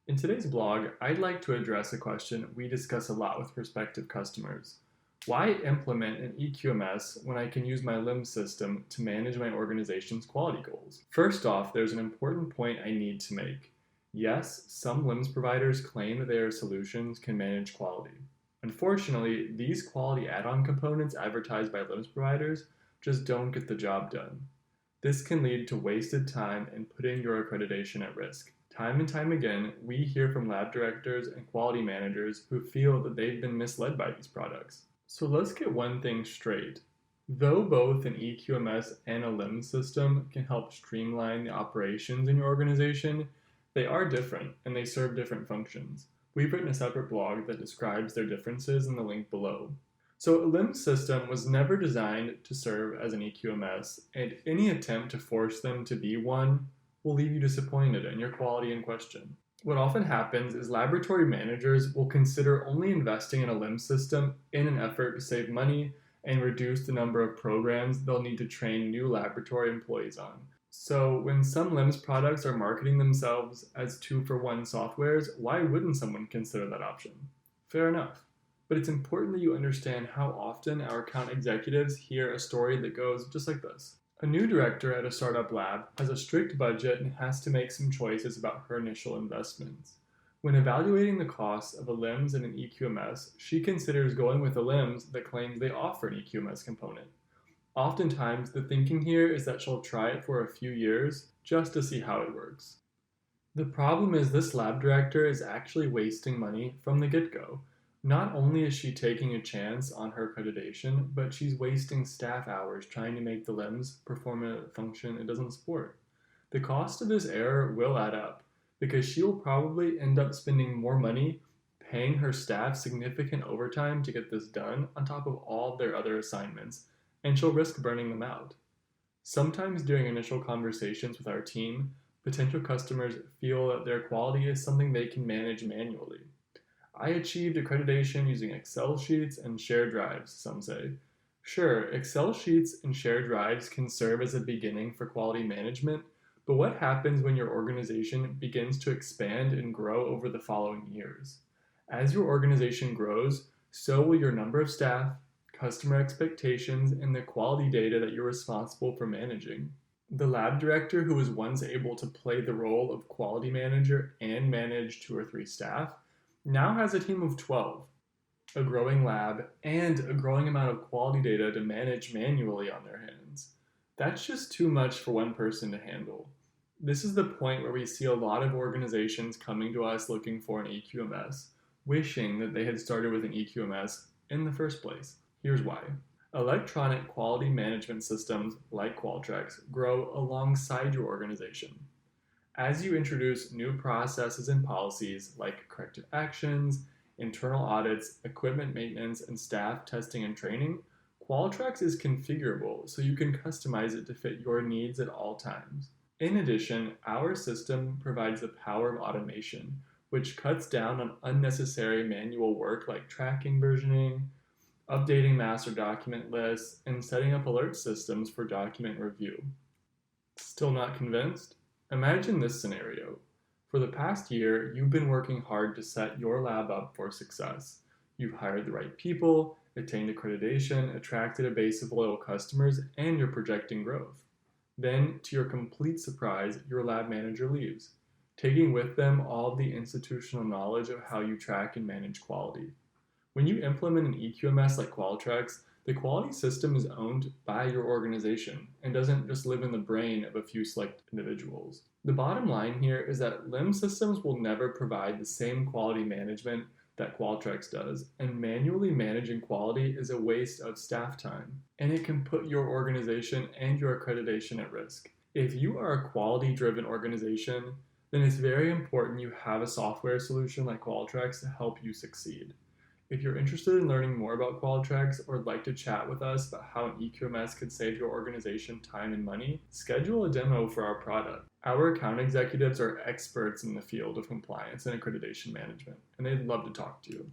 In today's blog, I'd like to address a question we discuss a lot with prospective customers. Why implement an eQMS when I can use my LIMS system to manage my organization's quality goals? First off, there's an important point I need to make. Yes, some LIMS providers claim that their solutions can manage quality. Unfortunately, these quality add-on components advertised by LIMS providers just don't get the job done. This can lead to wasted time and putting your accreditation at risk. Time and time again, we hear from lab directors and quality managers who feel that they've been misled by these products. So let's get one thing straight. Though both an eQMS and a LIMS system can help streamline the operations in your organization, they are different and they serve different functions. We've written a separate blog that describes their differences in the link below. So a LIMS system was never designed to serve as an eQMS, and any attempt to force them to be one will leave you disappointed in your quality in question. What often happens is laboratory managers will consider only investing in a LIMS system in an effort to save money and reduce the number of programs they'll need to train new laboratory employees on. So when some LIMS products are marketing themselves as 2-for-1 softwares, why wouldn't someone consider that option? Fair enough. But it's important that you understand how often our account executives hear a story that goes just like this. A new director at a startup lab has a strict budget and has to make some choices about her initial investments. When evaluating the costs of a LIMS and an eQMS, she considers going with a LIMS that claims they offer an eQMS component. Oftentimes, the thinking here is that she'll try it for a few years just to see how it works. The problem is this lab director is actually wasting money from the get-go. Not only is she taking a chance on her accreditation, but she's wasting staff hours trying to make the LIMS perform a function it doesn't support. The cost of this error will add up, because she will probably end up spending more money paying her staff significant overtime to get this done on top of all their other assignments, and she'll risk burning them out. Sometimes during initial conversations with our team, potential customers feel that their quality is something they can manage manually. I achieved accreditation using Excel sheets and shared drives, some say. Sure, Excel sheets and shared drives can serve as a beginning for quality management, but what happens when your organization begins to expand and grow over the following years? As your organization grows, so will your number of staff, customer expectations, and the quality data that you're responsible for managing. The lab director who was once able to play the role of quality manager and manage 2 or 3 staff now has a team of 12, a growing lab, and a growing amount of quality data to manage manually on their hands. That's just too much for one person to handle. This is the point where we see a lot of organizations coming to us looking for an eQMS, wishing that they had started with an eQMS in the first place. Here's why. Electronic quality management systems like Qualtrics grow alongside your organization. As you introduce new processes and policies like corrective actions, internal audits, equipment maintenance, and staff testing and training, Qualtrics is configurable so you can customize it to fit your needs at all times. In addition, our system provides the power of automation, which cuts down on unnecessary manual work like tracking versioning, updating master document lists, and setting up alert systems for document review. Still not convinced? Imagine this scenario. For the past year, you've been working hard to set your lab up for success. You've hired the right people, attained accreditation, attracted a base of loyal customers, and you're projecting growth. Then, to your complete surprise, your lab manager leaves, taking with them all the institutional knowledge of how you track and manage quality. When you implement an eQMS like Qualtrics, the quality system is owned by your organization and doesn't just live in the brain of a few select individuals. The bottom line here is that LIMS systems will never provide the same quality management that Qualtrics does, and manually managing quality is a waste of staff time, and it can put your organization and your accreditation at risk. If you are a quality-driven organization, then it's very important you have a software solution like Qualtrics to help you succeed. If you're interested in learning more about Qualtrics or would like to chat with us about how an eQMS could save your organization time and money, schedule a demo for our product. Our account executives are experts in the field of compliance and accreditation management, and they'd love to talk to you.